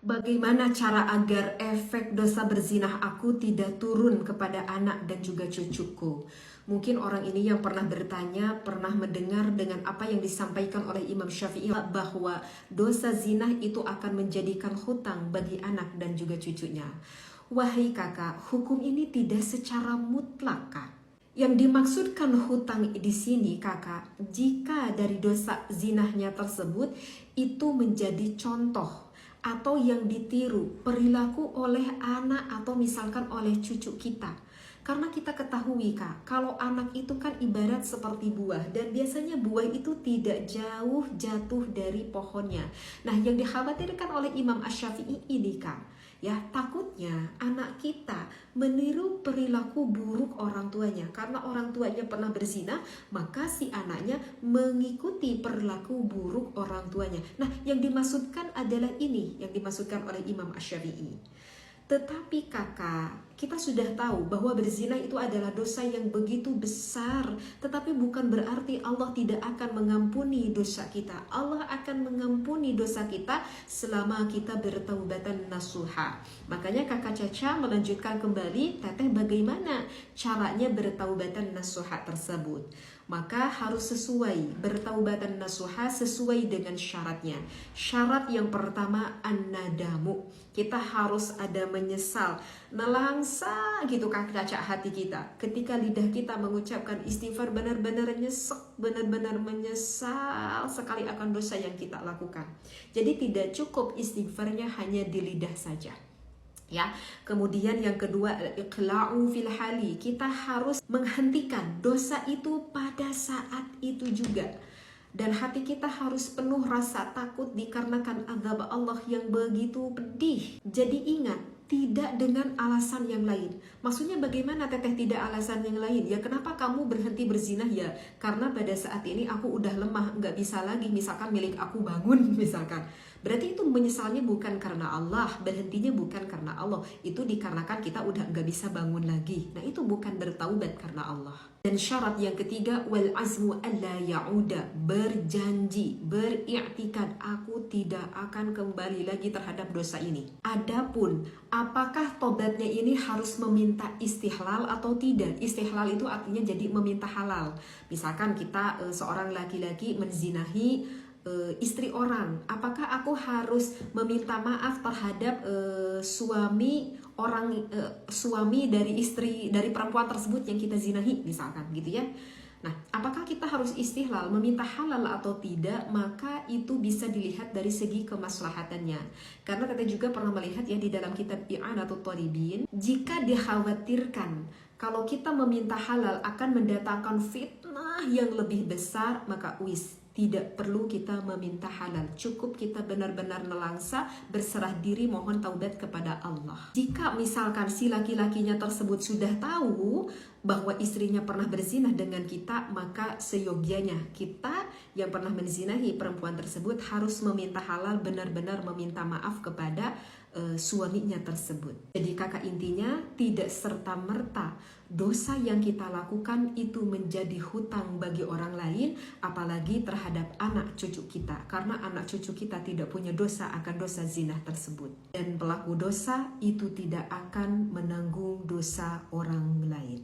Bagaimana cara agar efek dosa berzinah aku tidak turun kepada anak dan juga cucuku? Mungkin orang ini yang pernah bertanya, pernah mendengar dengan apa yang disampaikan oleh Imam Syafi'i bahwa dosa zinah itu akan menjadikan hutang bagi anak dan juga cucunya. Wahai kakak, hukum ini tidak secara mutlak, Kak. Yang dimaksudkan hutang di sini, kakak, jika dari dosa zinahnya tersebut itu menjadi contoh atau yang ditiru perilaku oleh anak atau misalkan oleh cucu kita. Karena kita ketahui, Kak, kalau anak itu kan ibarat seperti buah, dan biasanya buah itu tidak jauh jatuh dari pohonnya. Nah, yang dikhawatirkan oleh Imam Asy-Syafi'i ini, Kak, ya, takutnya anak kita meniru perilaku buruk orang tuanya. Karena orang tuanya pernah berzina, maka si anaknya mengikuti perilaku buruk orang tuanya. Nah, yang dimaksudkan adalah ini, yang dimaksudkan oleh Imam Asy-Syafi'i. Tetapi kakak, kita sudah tahu bahwa berzina itu adalah dosa yang begitu besar. Tetapi bukan berarti Allah tidak akan mengampuni dosa kita. Allah akan mengampuni dosa kita selama kita bertaubatan nasuha. Makanya kakak Caca melanjutkan kembali, teteh bagaimana caranya bertaubatan nasuha tersebut. Maka harus sesuai, bertaubatan nasuha sesuai dengan syaratnya. Syarat yang pertama, an-nadamu. Kita harus ada menyesal, nelangsa gitu kaca hati kita. Ketika lidah kita mengucapkan istighfar, benar-benar nyesek, benar-benar menyesal sekali akan dosa yang kita lakukan. Jadi tidak cukup istighfarnya hanya di lidah saja. Ya, kemudian yang kedua, iqla'u fil hali. Kita harus menghentikan dosa itu pada saat itu juga. Dan hati kita harus penuh rasa takut dikarenakan azab Allah yang begitu pedih. Jadi ingat, tidak dengan alasan yang lain. Maksudnya bagaimana teteh tidak alasan yang lain? Ya kenapa kamu berhenti berzinah? Ya karena pada saat ini aku udah lemah, nggak bisa lagi, misalkan milik aku bangun misalkan. Berarti itu menyesalnya bukan karena Allah, berhentinya bukan karena Allah. Itu dikarenakan kita udah nggak bisa bangun lagi. Nah itu bukan bertaubat karena Allah. Dan syarat yang ketiga, wal azmu alla ya'uda, berjanji, beriktikad, aku tidak akan kembali lagi terhadap dosa ini. Adapun apakah tobatnya ini harus meminta istihlal atau tidak? Istihlal itu artinya jadi meminta halal. Misalkan kita seorang laki-laki menzinahi istri orang, apakah aku harus meminta maaf terhadap suami dari istri dari perempuan tersebut yang kita zinahi misalkan gitu ya. Nah, apakah kita harus istihlal, meminta halal atau tidak? Maka itu bisa dilihat dari segi kemaslahatannya. Karena kita juga pernah melihat ya di dalam kitab I'anatul Talibin, jika dikhawatirkan kalau kita meminta halal akan mendatangkan fitnah yang lebih besar, maka tidak perlu kita meminta halal. Cukup kita benar-benar nelangsa, berserah diri, mohon taubat kepada Allah. Jika misalkan si laki-lakinya tersebut sudah tahu bahwa istrinya pernah berzinah dengan kita, maka seyogianya kita yang pernah menzinahi perempuan tersebut harus meminta halal, benar-benar meminta maaf kepada suaminya tersebut. Jadi kakak intinya, tidak serta-merta dosa yang kita lakukan itu menjadi hutang bagi orang lain, apalagi terhadap anak cucu kita, karena anak cucu kita tidak punya dosa akan dosa zina tersebut. Dan pelaku dosa itu tidak akan menanggung dosa orang lain.